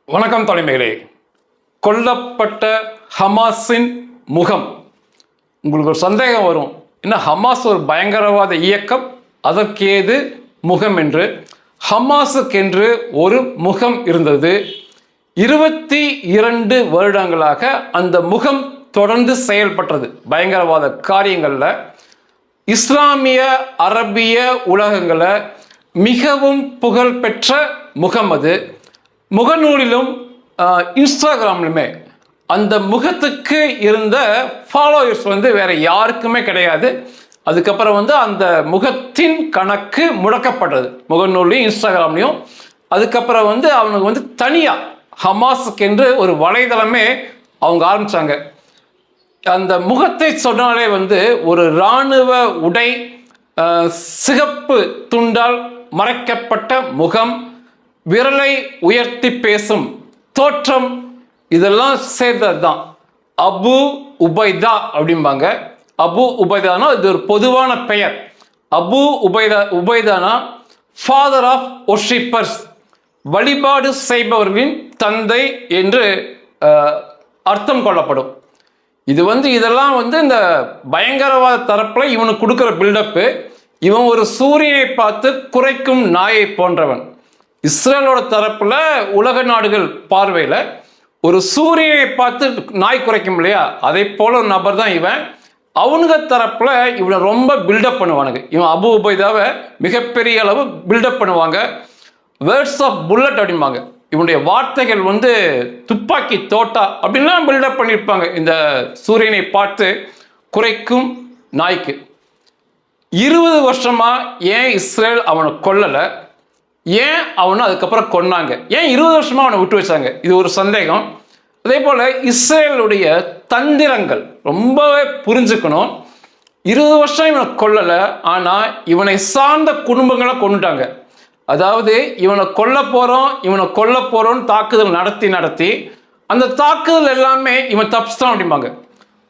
வணக்கம் தலைமைகளே. கொல்லப்பட்ட ஹமாஸின் முகம். உங்களுக்கு ஒரு சந்தேகம் வரும், என்ன ஹமாஸ் ஒரு பயங்கரவாத இயக்கம், அதற்கேது முகம் என்று. ஹமாஸுக்கென்று ஒரு முகம் இருந்தது. 22 வருடங்களாக அந்த முகம் தொடர்ந்து செயல்பட்டது பயங்கரவாத காரியங்களில். இஸ்லாமிய அரபிய உலகங்களில் மிகவும் புகழ்பெற்ற முகம் அது. முகநூலிலும் இன்ஸ்டாகிராம்லுமே அந்த முகத்துக்கு இருந்த ஃபாலோவர்ஸ் வேற யாருக்குமே கிடையாது. அதுக்கப்புறம் அந்த முகத்தின் கணக்கு முடக்கப்பட்டது முகநூல்லையும் இன்ஸ்டாகிராம்லையும். அதுக்கப்புறம் அவனுக்கு தனியாக ஹமாஸுக்கென்று ஒரு வலைதளமே அவங்க ஆரம்பித்தாங்க. அந்த முகத்தை சொன்னாலே ஒரு இராணுவ உடை, சிகப்பு துண்டால் மறைக்கப்பட்ட முகம், விரலை உயர்த்தி பேசும் தோற்றம், இதெல்லாம் சேர்ந்தது தான் அபு உபைதா அப்படிம்பாங்க. அபு உபைதானா இது ஒரு பொதுவான பெயர். அபு உபைதானா ஃபாதர் ஆஃப் ஒர்ஷிப்பர்ஸ், வழிபாடு செய்பவர்களின் தந்தை என்று அர்த்தம் கொள்ளப்படும். இது இதெல்லாம் இந்த பயங்கரவாத தரப்பில் இவனுக்கு கொடுக்குற பில்டப்பு. இவன் ஒரு சூரியனை பார்த்து குறைக்கும் நாயை போன்றவன். இஸ்ரேலோட தரப்புல உலக நாடுகள் பார்வையில் ஒரு சூரியனை பார்த்து நாய் குறைக்கும் இல்லையா, அதை போல ஒரு நபர் தான் இவன். அவனுங்க தரப்புல இவனை ரொம்ப பில்டப் பண்ணுவானுங்க. இவன் அபு உபைதாவை மிகப்பெரிய அளவு பில்டப் பண்ணுவாங்க. வேர்ட்ஸ் ஆஃப் புல்லட் அப்படிம்பாங்க. இவனுடைய வார்த்தைகள் துப்பாக்கி தோட்டா அப்படின்லாம் பில்டப் பண்ணியிருப்பாங்க இந்த சூரியனை பார்த்து குறைக்கும் நாய்க்கு. 20 வருஷமா ஏன் இஸ்ரேல் அவனை கொல்லலை, ஏன் அவனை அதுக்கப்புறம் கொன்னாங்க, ஏன் 20 வருஷமா அவனை விட்டு வச்சாங்க, இது ஒரு சந்தேகம். அதே போல இஸ்ரேலுடைய தந்திரங்கள் ரொம்பவே புரிஞ்சுக்கணும். 20 வருஷம் இவனை கொல்லலை, ஆனால் இவனை சார்ந்த குடும்பங்களை கொண்டுட்டாங்க. அதாவது இவனை கொல்ல போறோம்னு தாக்குதல் நடத்தி அந்த தாக்குதல் எல்லாமே இவன் தப்பிச்சிட்டான் அப்படிம்பாங்க.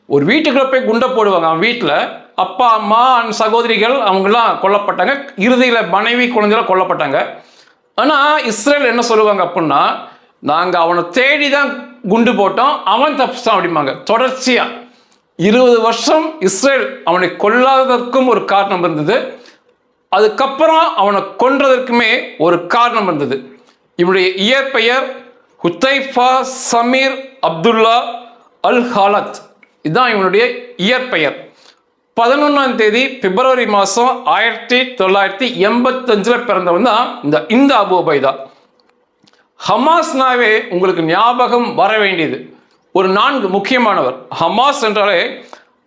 ஒரு வீட்டுக்குள்ள போய் குண்டை போடுவாங்க. அவன் வீட்டில் அப்பா அம்மா சகோதரிகள் அவங்கெல்லாம் கொல்லப்பட்டாங்க. இறுதியில் மனைவி குழந்தைகள் கொல்லப்பட்டாங்க. ஆனால் இஸ்ரேல் என்ன சொல்லுவாங்க அப்படின்னா, நாங்கள் அவனை தேடி தான் குண்டு போட்டோம், அவன் தப்பிச்சிட்டான் அப்படிம்பாங்க. தொடர்ச்சியாக 20 வருஷம் இஸ்ரேல் அவனை கொல்லாததற்கும் ஒரு காரணம் இருந்தது. அதுக்கப்புறம் அவனை கொன்றதற்குமே ஒரு காரணம் இருந்தது. இவனுடைய இயற்பெயர் ஹுத்தைஃபா சமீர் அப்துல்லா அல் ஹாலத். இதுதான் இவனுடைய இயற்பெயர். 11ஆம் தேதி பிப்ரவரி மாதம் 1985 பிறந்தவன் தான் இந்த அபு உபைதா. ஹமாஸ்னாவே உங்களுக்கு ஞாபகம் வர வேண்டியது ஒரு 4 முக்கியமானவர். ஹமாஸ் என்றாலே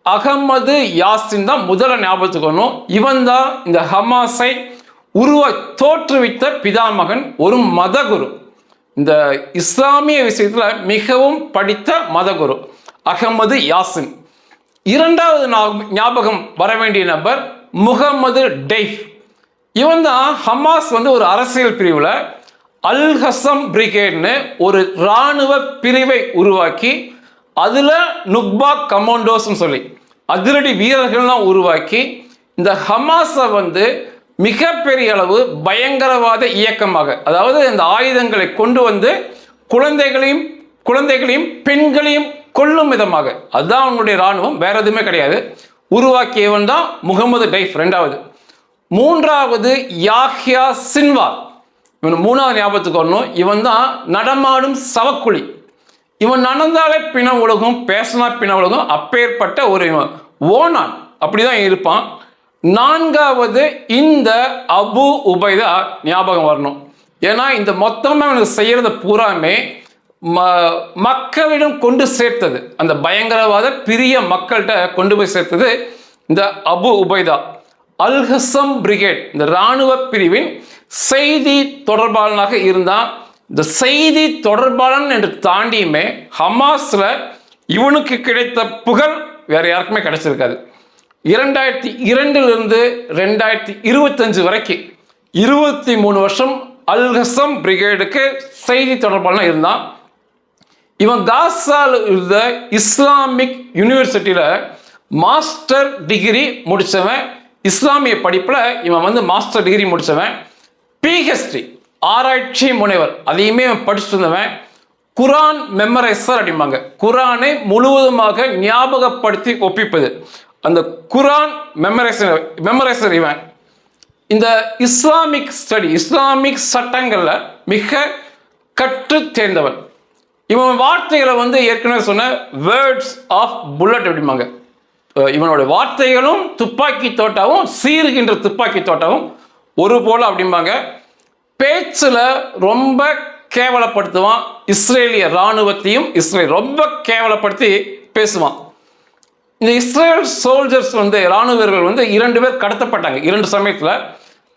அகமது யாசின் தான் முதல்ல ஞாபகத்துக்கு வரணும். இவன் தான் இந்த ஹமாஸை தோற்றுவித்த பிதாமகன், ஒரு மதகுரு. இந்த இஸ்லாமிய விஷயத்தில் மிகவும் படித்த மதகுரு அகமது யாசின். 2வது ஞாபகம் வர வேண்டிய நபர் முகமது டெய்ஃப். இவன் தான் ஹமாஸ் ஒரு அரசியல் பிரிவில் அல் ஹசம் பிரிகேட்னு ஒரு இராணுவ பிரிவை உருவாக்கி அதில் நுக்பா கமாண்டோஸ்ன்னு சொல்லி அதிரடி வீரர்கள்லாம் உருவாக்கி இந்த ஹமாஸை மிகப்பெரிய அளவு பயங்கரவாத இயக்கமாக, அதாவது இந்த ஆயுதங்களை கொண்டு குழந்தைகளையும் பெண்களையும் கொல்லும் விதமாக, அதுதான் அவங்களுடைய இராணுவம், வேற எதுவுமே கிடையாது, உருவாக்கியவன் தான் முகமது டெய்ஃப். 2வது. 3வது யாஹ்யா சின்வார். இவன் 3வது ஞாபகத்துக்கு வரணும். இவன் தான் நடமாடும் சவக்குழி. இவன் நடந்தாலே பிண உலகம், பேசினா பிண உலகம், அப்பேற்பட்ட ஒரு ஓனான் அப்படிதான் இருப்பான். 4வது இந்த அபு உபைதா ஞாபகம் வரணும். ஏன்னா இந்த மொத்தமாக அவனுக்கு செய்யறத பூராமே மக்களிடம் கொண்டு சேர்த்தது, அந்த பயங்கரவாத பிரிய மக்கள்கிட்ட கொண்டு போய் சேர்த்தது இந்த அபு உபைதா. அல் ஹசம் பிரிகேட் இந்த இராணுவ பிரிவின் செய்தி தொடர்பாளனாக இருந்தான். இந்த செய்தி தொடர்பாளன் என்று தாண்டியுமே ஹமாஸ்ல இவனுக்கு கிடைத்த புகழ் வேற யாருக்குமே கிடைச்சிருக்காது. 2002 2025 வரைக்கும் 23 வருஷம் அல் ஹசம் பிரிகேடுக்கு செய்தி தொடர்பாளனாக இருந்தான். இவன் காசால இருந்த இஸ்லாமிக் யூனிவர்சிட்டியில் மாஸ்டர் டிகிரி முடித்தவன். இஸ்லாமிய படிப்பில் இவன் மாஸ்டர் டிகிரி முடித்தவன். பிஹெச்டி ஆராய்ச்சி முனைவர், அதையுமே படிச்சுட்டு இருந்தவன். குரான் மெமரைசர் அப்படிம்பாங்க. குரானை முழுவதுமாக ஞாபகப்படுத்தி ஒப்பிப்பது. அந்த குரான் மெமரைசர் இவன். இந்த இஸ்லாமிக் ஸ்டடி, இஸ்லாமிக் சட்டங்கள்ல மிக கற்று தேர்ந்தவன். இவன் வார்த்தைகளை வந்து ஏற்கனவே சொன்ன வேர்ட்ஸ் ஆஃப் புல்லட் அப்படிம்பாங்க. இவனோட வார்த்தைகளும் துப்பாக்கி தோட்டாவும் சீறுகின்ற துப்பாக்கி தோட்டாவும் ஒரு போல அப்படிம்பாங்க. பேச்சில் ரொம்ப கேவலப்படுத்துவான். இஸ்ரேலிய இராணுவத்தையும் இஸ்ரேல் ரொம்ப கேவலப்படுத்தி பேசுவான். இந்த இஸ்ரேல் சோல்ஜர்ஸ் வந்து இராணுவர்கள் வந்து 2 பேர் கடத்தப்பட்டாங்க 2 சமயத்தில்.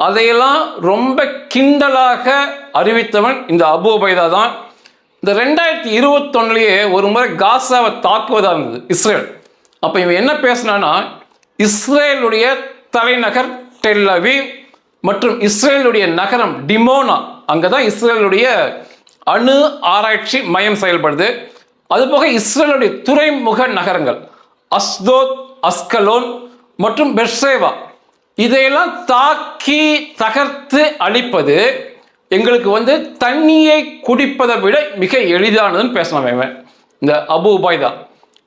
அதையெல்லாம் ரொம்ப கிண்டலாக அறிவித்தவன் இந்த அபு உபைதா தான். இந்த 2021 ஒரு முறை காசாவை தாக்குவதாக இருந்தது இஸ்ரேல். அப்போ இவன் என்ன பேசினான்னா, இஸ்ரேலுடைய தலைநகர் டெல் அவீவ் மற்றும் இஸ்ரேலுடைய நகரம் டிமோனா, அங்கே தான் இஸ்ரேலுடைய அணு ஆராய்ச்சி மையம் செயல்படுது. அதுபோக இஸ்ரேலுடைய துறைமுக நகரங்கள் அஸ்தோத், அஸ்கலோன் மற்றும் பெர்சேவா, இதையெல்லாம் தாக்கி தகர்த்து அழிப்பது எங்களுக்கு வந்து தண்ணியை குடிப்பதை விட மிக எளிதானதுன்னு பேசலாம். இந்த அபு உபைதா,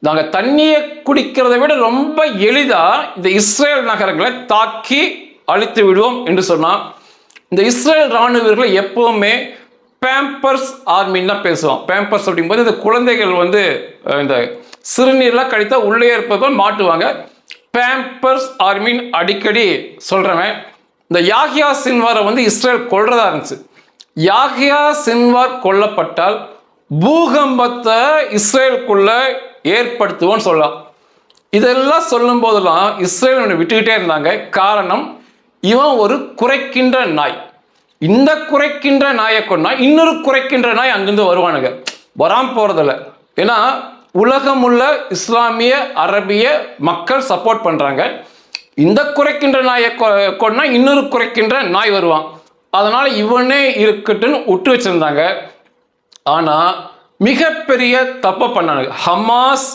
நாங்கள் தண்ணியை குடிக்கிறதை விட ரொம்ப எளிதாக இந்த இஸ்ரேல் நகரங்களை தாக்கி அழித்து விடுவோம் என்று சொன்னால், இந்த இஸ்ரேல் இராணுவர்களை எப்பவுமே பேம்பர்ஸ் ஆர்மின்னு தான் பேசுவோம். பேம்பர்ஸ் அப்படிங்கும்போது இந்த குழந்தைகள் வந்து இந்த சிறுநீர்லாம் கழித்தா உள்ளே இருப்பவர்கள் மாட்டுவாங்க. பேம்பர்ஸ் ஆர்மின் அடிக்கடி சொல்கிறவன். இந்த யாஹ்யா சின்வாரை வந்து இஸ்ரேல் கொல்றதா இருந்துச்சு. யாஹ்யா சின்வார் கொல்லப்பட்டால் பூகம்பத்தை இஸ்ரேலுக்குள்ள ஏற்படுத்துவோன்னு சொல்லலாம். இதெல்லாம் சொல்லும் போதெல்லாம் இஸ்ரேல் விட்டுக்கிட்டே இருந்தாங்க. காரணம், இவன் ஒரு குறைக்கின்ற நாய். இந்த குறைக்கின்ற நாயை கொண்டா இன்னொரு குறைக்கின்ற நாய் அங்கிருந்து வருவானுங்க, வராம போறதில்ல. ஏன்னா உலகம் உள்ள இஸ்லாமிய அரபிய மக்கள் சப்போர்ட் பண்றாங்க. இந்த குறைக்கின்ற நாயை கொண்டா இன்னொரு குறைக்கின்ற நாய் வருவான். அதனால இவனே இருக்கட்டுன்னு விட்டு வச்சிருந்தாங்க. ஆனா மிகப்பெரிய தப்பை பண்ணானுங்க. ஹமாஸ்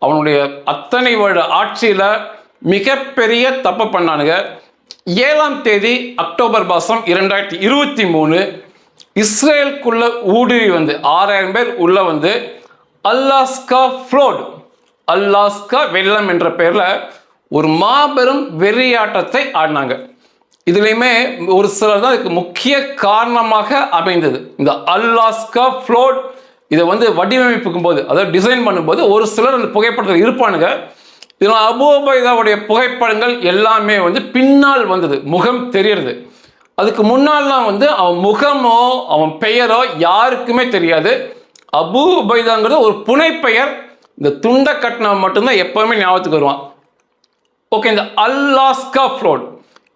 அவனுடைய அத்தனை வருட ஆட்சியில மிகப்பெரிய தப்பை பண்ணானுங்க. 7ஆம் தேதி அக்டோபர் மாதம் 2023 இஸ்ரேலுக்குள்ள ஊடுருவி வந்து 6000 பேர் உள்ள வந்து அல்லாஸ்கா ஃப்ளோட், அல்லாஸ்கா வெள்ளம் என்ற பெயரில் ஒரு மாபெரும் வெறியாட்டத்தை ஆடினாங்க. இதுலையுமே ஒரு சிலர் தான் இதுக்கு முக்கிய காரணமாக அமைந்தது. இந்த அல்லாஸ்கா ஃப்ளோட் இதை வந்து வடிவமைப்புக்கும் போது, அதாவது டிசைன் பண்ணும்போது ஒரு சிலர் அந்த புகைப்படத்தில் இருப்பானுங்க. இதில் அபு உபைதாவுடைய புகைப்படங்கள் எல்லாமே வந்து பின்னால் வந்தது, முகம் தெரியறது. அதுக்கு முன்னால்லாம் வந்து அவன் முகமோ அவன் பெயரோ யாருக்குமே தெரியாது. அபு உபைதாங்கிறது ஒரு புனைப்பெயர். இந்த துண்டை கட்டினா மட்டும்தான் எப்பவுமே ஞாபகத்துக்கு வருவான். ஓகே, இந்த அல்லாஸ்கா ஃப்ளோட்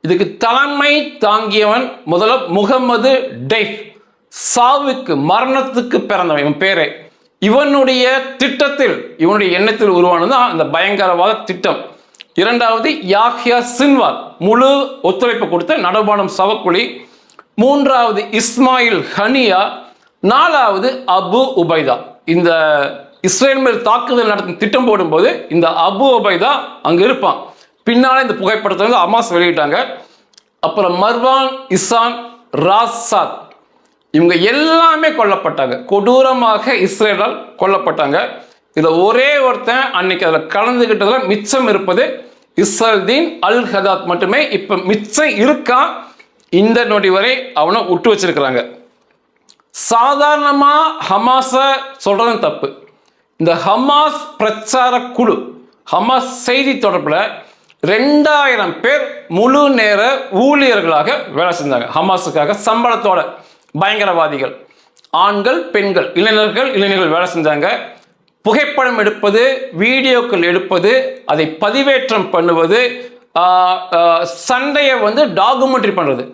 இதுக்கு தலைமை தாங்கியவன் முதல்ல முகமது டெய்ஃப், சாவுக்கு மரணத்துக்கு பிறந்தவன் இவன் பேரே. இவனுடைய திட்டத்தில், இவனுடைய எண்ணத்தில் உருவானது அந்த பயங்கரவாத திட்டம். 2வது யாஹ்யா சின்வார், முழு ஒத்துழைப்பு கொடுத்த நடமாடும் சவக்குழி. 3வது இஸ்மாயில் ஹனியா. 4வது அபு உபைதா. இந்த இஸ்ரேல் மேல் தாக்குதல் நடத்தும் திட்டம் போடும்போது இந்த அபு உபைதா அங்க இருப்பான். பின்னால இந்த புகைப்படத்தை வந்து ஹமாஸ் வெளியிட்டாங்க. அப்புறம் மர்வான், இசான், ராசாத், இவங்க எல்லாமே கொல்லப்பட்டாங்க. கொடூரமாக இஸ்ரேலால் கொல்லப்பட்டாங்க. இதுல ஒரே ஒருத்தன் அன்னைக்கு அதில் கலந்துகிட்டதுல மிச்சம் இருப்பது இஸ்ரேல்தீன் அல் ஹதாத் மட்டுமே. இப்ப மிச்சம் இருக்கான். இந்த நொடி வரை அவனை விட்டு வச்சிருக்கிறாங்க. சாதாரணமா ஹமாஸ சொல்றது தப்பு. இந்த ஹமாஸ் பிரச்சார குழு, ஹமாஸ் செய்தி தொடர்புல 2000 பேர் முழு நேர ஊழியர்களாக வேலை செஞ்சாங்க. ஹமாஸுக்காக சம்பளத்தோட பயங்கரவாதிகள், ஆண்கள், பெண்கள், இளைஞர்கள் வேலை செஞ்சாங்க. புகைப்படம் எடுப்பது, வீடியோக்கள் எடுப்பது, அதை பதிவேற்றம் பண்ணுவது, சண்டையை வந்து டாக்குமெண்ட்ரி பண்றது.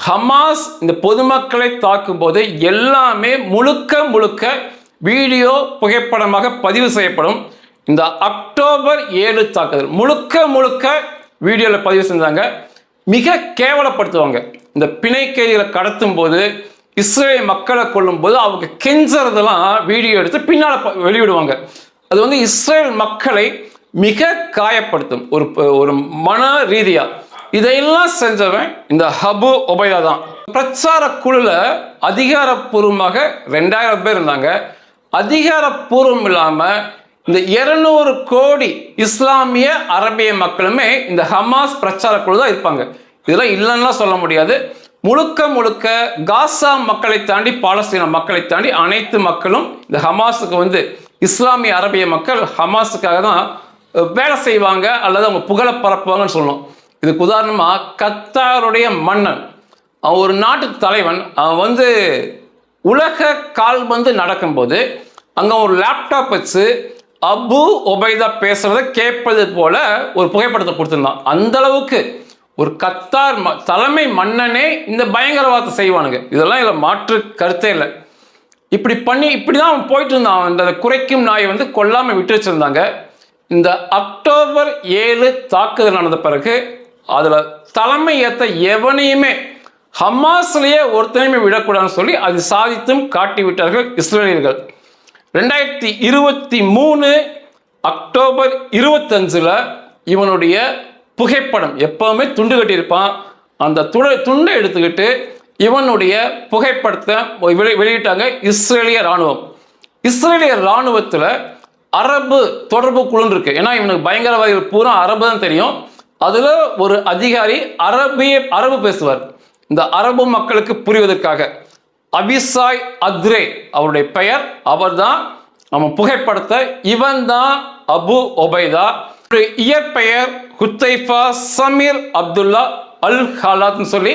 ஹமாஸ் இந்த பொதுமக்களை தாக்கும் போது எல்லாமே முழுக்க வீடியோ புகைப்படமாக பதிவு செய்யப்படும். இந்த அக்டோபர் 7 தாக்குதல் முழுக்க வீடியோவில் பதிவு செஞ்சாங்க. மிக கேவலப்படுத்துவாங்க. இந்த பிணை கைதிகளை கடத்தும் போது, இஸ்ரேல் மக்களை கொல்லும் போது அவங்க கெஞ்சறதெல்லாம் வீடியோ எடுத்து பின்னால் வெளியிடுவாங்க. அது வந்து இஸ்ரேல் மக்களை மிக காயப்படுத்தும், ஒரு மன ரீதியா. இதையெல்லாம் செஞ்சவன் இந்த அபு உபைதா தான். பிரச்சார குழுல அதிகாரப்பூர்வமாக 2000 பேர் இருந்தாங்க. அதிகாரப்பூர்வம் இல்லாமல் இந்த 200 கோடி இஸ்லாமிய அரபிய மக்களுமே இந்த ஹமாஸ் பிரச்சார குழு தான் இருப்பாங்க. இதெல்லாம் இல்லைன்னா சொல்ல முடியாது. முழுக்க முழுக்க காசா மக்களை தாண்டி பாலஸ்தீன மக்களை தாண்டி அனைத்து மக்களும் இந்த ஹமாஸுக்கு இஸ்லாமிய அரபிய மக்கள் ஹமாஸுக்காக தான் வேலை செய்வாங்க அல்லது அவங்க புகழ பரப்புவாங்கன்னு சொல்லணும். இதுக்கு உதாரணமாக கத்தாருடைய மன்னன், அவன் ஒரு நாட்டு தலைவன், அவன் உலக கால்பந்து நடக்கும்போது அங்கே ஒரு லேப்டாப் வச்சு அபு ஒபைதா பேசுறத கேட்பது போல ஒரு புகைப்படத்தை கொடுத்துருந்தான். அந்த அளவுக்கு ஒரு கத்தார் தலைமை மன்னனே இந்த பயங்கரவாதத்தை செய்வானுங்க. இதெல்லாம் இதில் மாற்று கருத்தே இல்லை. இப்படிதான் அவன் போயிட்டு இருந்தான். அந்த குறைக்கும் நாயை கொல்லாமல் விட்டு வச்சிருந்தாங்க. இந்த அக்டோபர் 7 தாக்குதல் நடந்த பிறகு அதில் தலைமை ஏற்ற எவனையுமே ஹமாஸ்லேயே ஒருத்தனையுமே விடக்கூடாதுன்னு சொல்லி அது சாதித்தும் காட்டிவிட்டார்கள் இஸ்ரேலியர்கள். 2023 அக்டோபர் 25 இவனுடைய புகைப்படம், எப்பவுமே துண்டு கட்டியிருப்பான், அந்த துண்டை எடுத்துக்கிட்டு இவனுடைய புகைப்படத்தை வெளியிட்டாங்க இஸ்ரேலிய இராணுவம். இஸ்ரேலிய இராணுவத்தில் அரபு தொடர்பு குழு இருக்கு. ஏன்னா இவனுக்கு பயங்கரவாதிகள் பூரா அரபு தான் தெரியும். அதில் ஒரு அதிகாரி அரபு பேசுவார். இந்த அரபு மக்களுக்கு புரிவதற்காக அபிசாய் அத்ரே அவருடைய பெயர். அவர்தான் அவன் புகைப்படத்தை இவன் தான் அபு ஒபைதா. இயற்பெயர் ஹுத்தைஃபா சமீர் அப்துல்லா அல் ஹாலாத்னு சொல்லி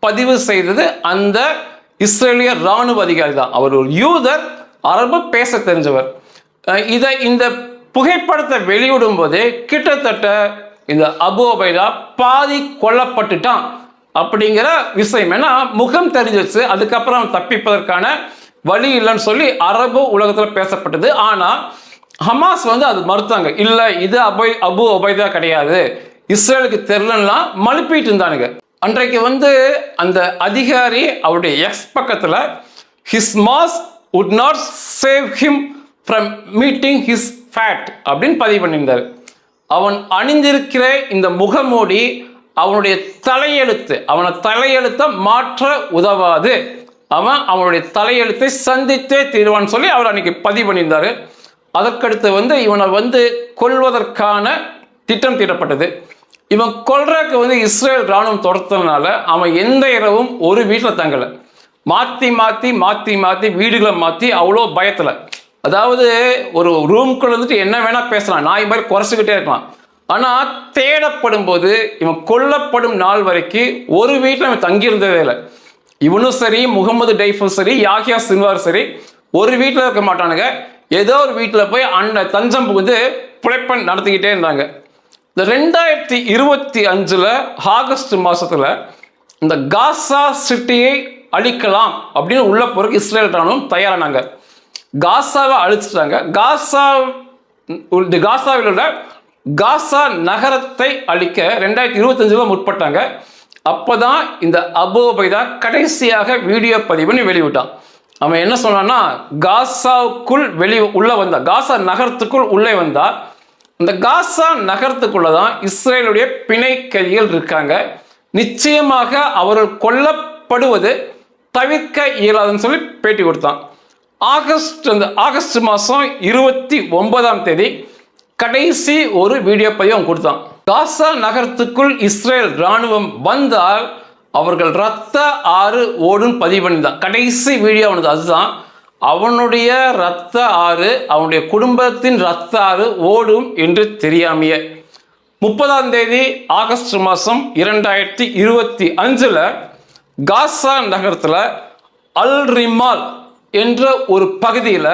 பதிவு செய்தது அந்த இஸ்ரேலிய இராணுவ அதிகாரி தான். அவர் ஒரு யூதர், அரபு பேச தெரிஞ்சவர். இந்த புகைப்படத்தை வெளியிடும் போதே கிட்டத்தட்ட இந்த அபு ஒபைதா பாதி கொல்லப்பட்டுட்டான் அப்படிங்கிற விஷயம். ஏன்னா முகம் தெரிஞ்சிச்சு, அதுக்கப்புறம் தப்பிப்பதற்கான வழி இல்லைன்னு சொல்லி அரபு உலகத்தில் பேசப்பட்டது. ஆனால் ஹமாஸ் அது மறுத்தாங்க. இல்லை, இது அபு ஒபைதா கிடையாது, இஸ்ரேலுக்கு தெரியலன்னா மழுப்பிட்டு இருந்தானுங்க. அன்றைக்கு அந்த அதிகாரி அவருடைய எக்ஸ் பக்கத்தில் his mask would not save him from meeting his fat அப்படின்னு பதிவு பண்ணியிருந்தார். அவன் அணிந்திருக்கிற இந்த முகமூடி அவனுடைய தலையெழுத்தை மாற்ற உதவாது, அவனுடைய தலையெழுத்தை சந்தித்தே தீர்வான்னு சொல்லி அவர் அன்னைக்கு பதிவு பண்ணியிருந்தாரு. அதற்கடுத்து இவனை கொல்வதற்கான திட்டம் தீட்டப்பட்டது. இவன் கொல்றதுக்கு இஸ்ரேல் இராணுவம் தொடர்த்ததுனால அவன் எந்த இரவும் ஒரு வீட்டில் தங்கலை. மாற்றி வீடுகளை மாற்றி அவ்வளோ பயத்தில், அதாவது ஒரு ரூம்குள்ள என்ன வேணா பேசலாம், நாய் மாதிரி குறைச்சிக்கிட்டே இருக்கலாம். ஆனால் தேடப்படும் போது இவன் கொல்லப்படும் நாள் வரைக்கும் ஒரு வீட்டில் அவன் தங்கியிருந்ததே இல்லை. இவனும் சரி, முகமது டைஃபும் சரி, யாஹியா சின்வார் சரி, ஒரு வீட்டில் இருக்க மாட்டானுங்க. ஏதோ ஒரு வீட்டில் போய் அந்த தஞ்சம் புகுந்து பிழைப்பன் நடத்திக்கிட்டே இருந்தாங்க. இந்த 2025 ஆகஸ்ட் மாதத்தில் இந்த காசா சிட்டியை அழிக்கலாம் அப்படின்னு உள்ள போறதுக்கு இஸ்ரேல் ராணுவம் தயாரானாங்க. காசாவை அழிச்சிட்டாங்க. காசாவில் உள்ள காசா நகரத்தை அழிக்க 2025 முற்பட்டாங்க. அப்போதான் இந்த அபு ஒபைதா கடைசியாக வீடியோ பதிவுன்னு வெளிவிட்டான். அவன் என்ன சொன்னான்னா, காசாவுக்குள் உள்ள வந்தா, காசா நகரத்துக்குள் உள்ளே வந்தா, இந்த காசா நகரத்துக்குள்ளதான் இஸ்ரேலுடைய பிணை கைதிகள் இருக்காங்க, நிச்சயமாக அவர்கள் கொல்லப்படுவது தவிர்க்க இயலாதுன்னு சொல்லி பேட்டி கொடுத்தான். ஆகஸ்ட் மாதம் 29 கடைசி ஒரு வீடியோ பதிவு அவன் கொடுத்தான். காசா நகரத்துக்குள் இஸ்ரேல் இராணுவம் வந்தால் அவர்கள் ரத்த ஆறு ஓடும் பதிவு பண்ணிதான். கடைசி வீடியோ அவனுக்கு அதுதான். அவனுடைய ரத்த ஆறு, அவனுடைய குடும்பத்தின் ரத்த ஆறு ஓடும் என்று தெரியாமையே 30 ஆகஸ்ட் மாதம் 2025 காசா நகரத்தில் அல் ரிமால் என்ற ஒரு பகுதியில்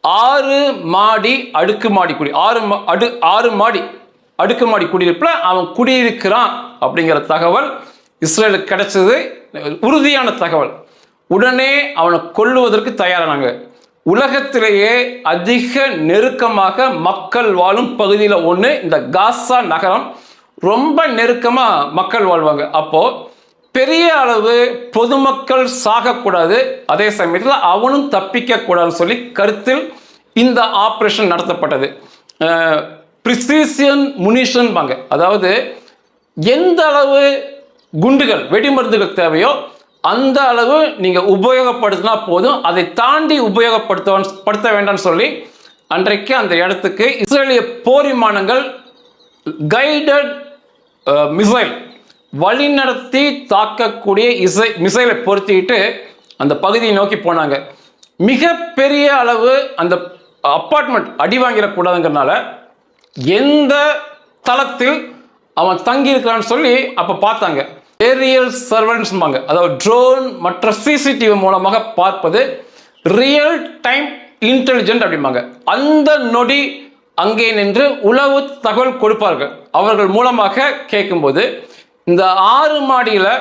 6 மாடி அடுக்குமாடி குடி 6 மாடி அடுக்குமாடி குடியிருப்பில் அவன் குடியிருக்கிறான் அப்படிங்கிற தகவல் இஸ்ரேலுக்கு கிடைச்சது. உறுதியான தகவல். உடனே அவனை கொல்லுவதற்கு தயாரானாங்க. உலகத்திலேயே அதிக நெருக்கமாக மக்கள் வாழும் பகுதியில் ஒன்று இந்த காசா நகரம். ரொம்ப நெருக்கமாக மக்கள் வாழ்வாங்க. அப்போது பெரிய அளவு பொதுமக்கள் சாகக்கூடாது, அதே சமயத்தில் அவனும் தப்பிக்க கூடாதுன்னு சொல்லி கருத்தில் இந்த ஆப்ரேஷன் நடத்தப்பட்டது. ப்ரிசிஷன் முனிஷன் பாங்க, அதாவது எந்த அளவு குண்டுகள் வெடிமருந்துகள் தேவையோ அந்த அளவு நீங்க உபயோகப்படுத்தினா போதும், அதை தாண்டி உபயோகப்படுத்த வேண்டாம்னு சொல்லி அன்றைக்கு அந்த இடத்துக்கு இஸ்ரேலிய போர் விமானங்கள் கைடட் மிசைல் வழிநடத்தி தாக்கக்கூடிய மிசைலை பொருத்திக்கிட்டு அந்த பகுதியை நோக்கி போனாங்க. மிகப்பெரிய அளவு அந்த அப்பார்ட்மெண்ட் அடி வாங்கிடக்கூடாதுங்கிறதுனால எந்த தளத்தில் அவன் தங்கி இருக்கிறான்னு சொல்லி அப்போ பார்த்தாங்க. ஏரியல் சர்வன்ஸ், அதாவது ட்ரோன் மற்ற சிசிடிவி மூலமாக பார்ப்பது ரியல் டைம் இன்டெலிஜென்ட் அப்படிம்பாங்க. அந்த நொடி அங்கே நின்று உளவு தகவல் கொடுப்பார்கள். அவர்கள் மூலமாக கேட்கும்போது இந்த 6 மாடியில்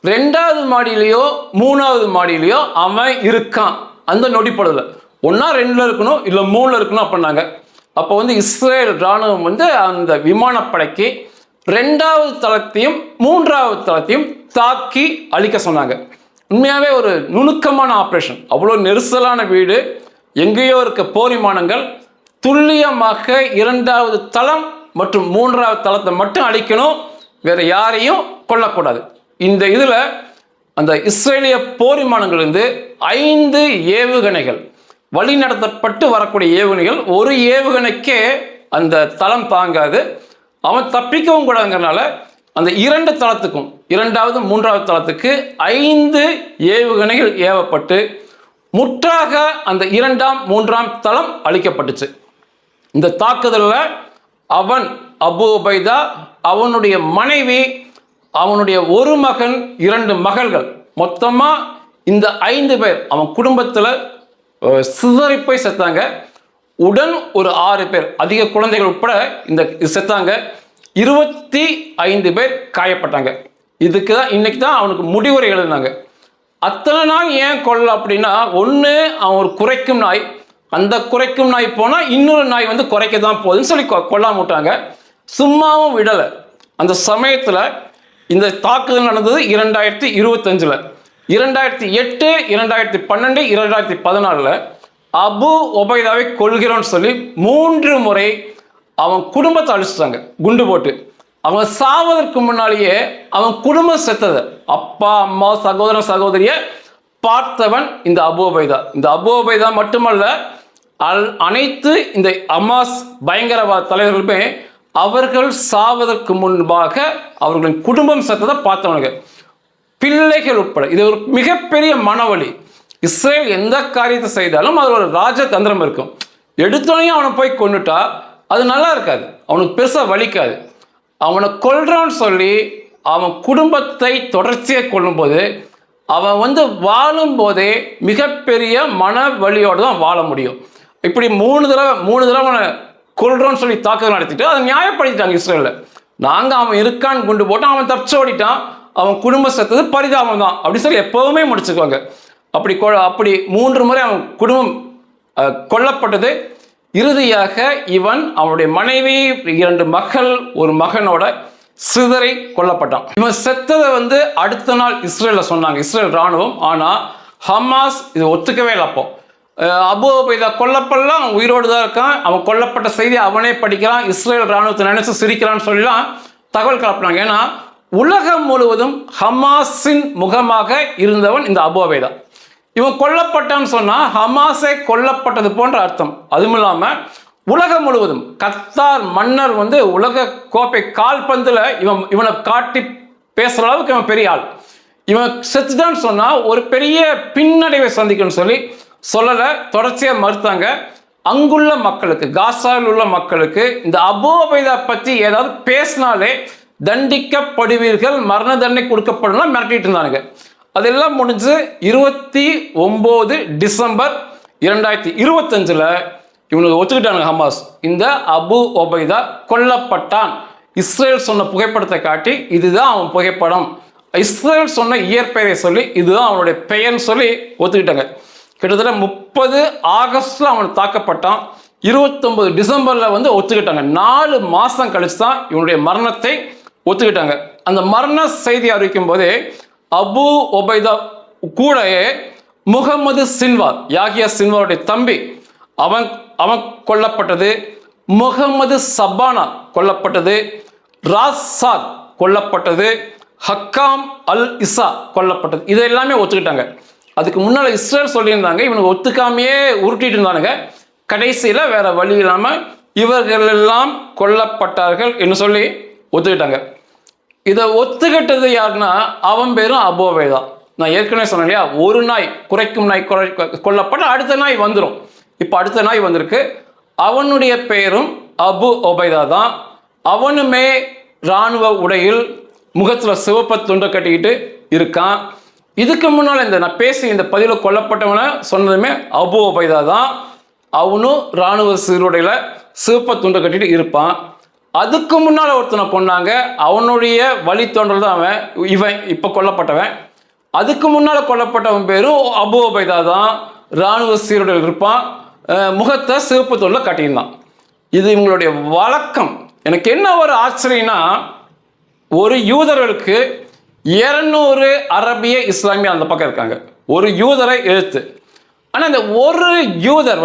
2வது மாடியிலையோ 3வது மாடியிலையோ அவன் இருக்கான். அந்த நொடி பொழுதுல ஒன்னா 2ல இருக்கணும், இல்லை 3ல இருக்கணும் அப்படின்னாங்க. அப்போ வந்து இஸ்ரேல் ராணுவம் வந்து அந்த விமானப்படைக்கு 2வது தளத்தையும் 3வது தளத்தையும் தாக்கி அழிக்க சொன்னாங்க. உண்மையாகவே ஒரு நுணுக்கமான ஆப்ரேஷன். அவ்வளோ நெரிசலான வீடு, எங்கேயோ இருக்க போர் விமானங்கள் துல்லியமாக 2வது தளம் மற்றும் 3வது தளத்தை மட்டும் அழிக்கணும், வேற யாரையும் கொல்லக்கூடாது. இந்த இதில் அந்த இஸ்ரேலிய போர் விமானங்கள் இருந்து 5 ஏவுகணைகள் வழி நடத்தப்பட்டு வரக்கூடிய ஏவுகணைகள், ஒரு ஏவுகணைக்கே அந்த தளம் தாங்காது, அவன் தப்பிக்கவும் கூடாதுங்கிறதுனால அந்த 2 தளத்துக்கும் 2வது 3வது தளத்துக்கு 5 ஏவுகணைகள் ஏவப்பட்டு முற்றாக அந்த 2ஆம் 3ஆம் தளம் அழிக்கப்பட்டுச்சு. இந்த தாக்குதலில் அவன் அபு உபைதா, அவனுடைய மனைவி, அவனுடைய ஒரு மகன், 2 மகள்கள், மொத்தமா இந்த 5 பேர் அவன் குடும்பத்தில் சிதறி போய் செத்தாங்க. உடன் ஒரு 6 பேர், அதிக குழந்தைகள் உட்பட இந்த செத்தாங்க. 25 பேர் காயப்பட்டாங்க. இதுக்கு தான் இன்னைக்கு தான் அவனுக்கு முடிவுரை எழுதினாங்க. அத்தனை நாள் ஏன் கொல்ல அப்படின்னா, ஒன்று அவன் ஒரு குறைக்கும் நாய், அந்த குறைக்கும் நாய் போனால் இன்னொரு நாய் வந்து குறைக்க தான் போகுதுன்னு சொல்லி கொல்லாம விட்டாங்க. சும்மாவும் விடலை. அந்த சமயத்தில் இந்த தாக்குதல் நடந்தது 2025, 2008, 2012, 2014 அபு உபைதாவை கொள்கிறோன்னு சொல்லி 3 முறை அவன் குடும்பத்தை அழிச்சிட்டாங்க குண்டு போட்டு. அவன் சாவதற்கு முன்னாலேயே அவன் குடும்பம் செத்தது, அப்பா அம்மா சகோதரன் சகோதரிய பார்த்தவன் இந்த அபு உபைதா. இந்த அபு உபைதா மட்டுமல்ல, அனைத்து இந்த ஹமாஸ் பயங்கரவாத தலைவர்களுமே அவர்கள் சாவதற்கு முன்பாக அவர்களின் குடும்பம் செத்ததை பார்த்தவனுங்க, பிள்ளைகள் உட்பட. இது ஒரு மிகப்பெரிய மனவழி. இஸ்ரேல் எந்த காரியத்தை செய்தாலும் அது ஒரு ராஜதந்திரம் இருக்கும். எடுத்தோனையும் அவனை போய் கொண்டுட்டா அது நல்லா இருக்காது, அவனுக்கு பெருசாக வலிக்காது. அவனை கொல்றான்னு சொல்லி அவன் குடும்பத்தை தொடர்ச்சியாக கொள்ளும்போது அவன் வந்து வாழும் போதே மிகப்பெரிய மன வலியோடு தான் வாழ முடியும். இப்படி 3 தடவை அவனை கொல்றோன்னு சொல்லி தாக்குதல் நடத்திட்டு அதை நியாயப்படுத்திட்டாங்க இஸ்ரேலில். நாங்கள் அவன் இருக்கான்னு குண்டு போட்டான், அவன் தப்பிச்சு ஓடிட்டான், அவன் குடும்பம் செத்தது பரிதாபம் தான் அப்படி சொல்லி எப்போவுமே முடிச்சுக்குவாங்க. அப்படி 3 முறை அவன் குடும்பம் கொல்லப்பட்டது. இறுதியாக இவன் அவனுடைய மனைவி, 2 மகள், ஒரு மகனோட சிதறி கொல்லப்பட்டான். இவன் செத்ததை வந்து அடுத்த நாள் இஸ்ரேல சொன்னாங்க, இஸ்ரேல் ராணுவம். ஆனால் ஹமாஸ் இது ஒத்துக்கவே இல்லை. அப்போ அபு உபைதா கொல்லப்படலாம், அவன் உயிரோடு தான் இருக்கான், அவன் கொல்லப்பட்ட செய்தி அவனே படிக்கிறான், இஸ்ரேல் ராணுவத்தை நினைச்சு சிரிக்கிறான்னு சொல்லலாம் தகவல் கலப்பினாங்க. ஏன்னா உலகம் முழுவதும் ஹமாஸின் முகமாக இருந்தவன் இந்த அபு உபைதா. இவன் கொல்லப்பட்டான்னு சொன்னா ஹமாஸே கொல்லப்பட்டது போன்ற அர்த்தம். அதுவும் இல்லாம உலகம் முழுவதும் கத்தார் மன்னர் வந்து உலக கோப்பை கால்பந்துல இவனை காட்டி பேசுற அளவுக்கு இவன் பெரிய ஆள். இவன் செத்துட்டான்னு சொன்னா ஒரு பெரிய பின்னடைவை சந்திக்கணும்னு சொல்லல, தொடர்ச்சியா மறுத்தாங்க. அங்குள்ள மக்களுக்கு, காசாவில் உள்ள மக்களுக்கு இந்த அபு உபைதா பற்றி ஏதாவது பேசினாலே தண்டிக்கப்படுவீர்கள், மரண தண்டனை கொடுக்கப்படலாம் மிரட்டிட்டு இருந்தானுங்க. அதெல்லாம் முடிஞ்சு 29 டிசம்பர் 2025 இவனுக்கு ஒத்துக்கிட்டானுங்க ஹமாஸ். இந்த அபு உபைதா கொல்லப்பட்டான். இஸ்ரேல் சொன்ன புகைப்படத்தை காட்டி இதுதான் அவன் புகைப்படம், இஸ்ரேல் சொன்ன இயற்பெயரை சொல்லி இதுதான் அவனுடைய பெயர்னு சொல்லி ஒத்துக்கிட்டாங்க. கிட்டத்தட்ட 30 ஆகஸ்ட்ல அவன் தாக்கப்பட்டான். 29 டிசம்பர்ல வந்து ஒத்துக்கிட்டாங்க. 4 மாசம் கழிச்சு தான் இவனுடைய மரணத்தை ஒத்துக்கிட்டாங்க. அந்த மரண செய்தி அறிவிக்கும் போதே அபு உபைதா கூட முகமது சின்வார், யாகியா சின்வாருடைய தம்பி, அவன் கொல்லப்பட்டது. முகமது சப்பானா கொல்லப்பட்டது. ராசாத் கொல்லப்பட்டது. ஹக்காம் அல் இசா கொல்லப்பட்டது. இதை எல்லாமே ஒத்துக்கிட்டாங்க. அதுக்கு முன்னால் இஸ்ரேல் சொல்லியிருந்தாங்க, இவனுக்கு ஒத்துக்காமையே உருட்டிட்டு இருந்தானுங்க. கடைசியில் வேற வழி இல்லாமல் இவர்கள் எல்லாம் கொல்லப்பட்டார்கள் என்று சொல்லி ஒத்துக்கிட்டாங்க. இதை ஒத்துக்கிட்டது யாருன்னா அவன் பேரும் அபு உபைதா. நான் ஏற்கனவே சொன்னேன் இல்லையா, ஒரு நாய் குறைக்கும் நாய் கொல்லப்பட்ட அடுத்த நாய் வந்துடும். இப்போ அடுத்த நாய் வந்திருக்கு. அவனுடைய பெயரும் அபு உபைதா தான். அவனுமே இராணுவ உடையில் முகத்தில் சிவப்பை துண்டை கட்டிக்கிட்டு இருக்கான். இதுக்கு முன்னால் நான் பேசி இந்த பதிவில் கொல்லப்பட்டவனை சொன்னதுமே அபு உபைதா தான். அவனும் இராணுவ சீருடையில் சிவப்பை துண்டை கட்டிட்டு இருப்பான். அதுக்கு முன்னால் ஒருத்தனை கொண்டாங்க, அவனுடைய வழித்தோன்றல் தான் அவன். இவன் இப்போ கொல்லப்பட்டவன். அதுக்கு முன்னால் கொல்லப்பட்டவன் பேரும் அபு உபைதா தான். இராணுவ சீருடையில் இருப்பான், முகத்தை சிவப்பு துண்டில் கட்டியிருந்தான். இது இவங்களுடைய வழக்கம். எனக்கு என்ன ஒரு ஆச்சரியம்னா, ஒரு யூதர்களுக்கு 200 அரபிய இஸ்லாமிய அந்த பக்கம் இருக்காங்க, ஒரு யூதரை எழுத்து. ஆனால் இந்த ஒரு யூதர்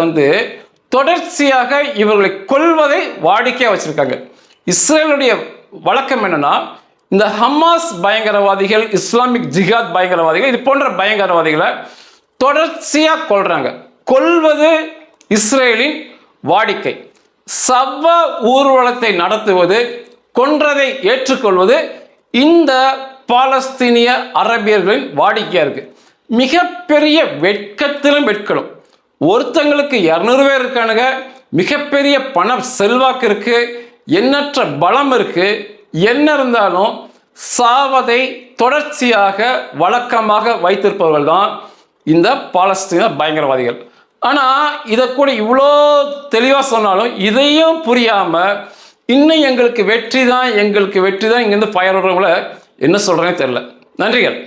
தொடர்ச்சியாக இவர்களை கொல்வதை வாடிக்கையாக வச்சிருக்காங்க. இஸ்ரேலுடைய வழக்கம் என்னன்னா, இந்த ஹமாஸ் பயங்கரவாதிகள், இஸ்லாமிக் ஜிஹாத் பயங்கரவாதிகள், இது போன்ற பயங்கரவாதிகளை தொடர்ச்சியாக கொல்றாங்க. கொல்வது இஸ்ரேலின் வாடிக்கை. சவ ஊர்வலத்தை நடத்துவது, கொன்றதை ஏற்றுக்கொள்வது இந்த பாலஸ்தீனிய அரபியர்களின் வாடிக்கையா இருக்கு. மிகப்பெரிய வெட்கத்திலும் வெட்கலும். ஒருத்தங்களுக்கு 200 பேர் இருக்கானுங்க, மிகப்பெரிய பண செல்வாக்கு இருக்கு, எண்ணற்ற பலம் இருக்கு. என்ன இருந்தாலும் சாவதை தொடர்ச்சியாக வழக்கமாக வைத்திருப்பவர்கள் தான் இந்த பாலஸ்தீன பயங்கரவாதிகள். ஆனால் இதை கூட இவ்வளோ தெளிவாக சொன்னாலும் இதையும் புரியாமல் இன்னும் எங்களுக்கு வெற்றி தான் இங்கேருந்து ஃபயர் விடுறவங்கள என்ன சொல்கிறேன்னு தெரியல. நன்றிகள்.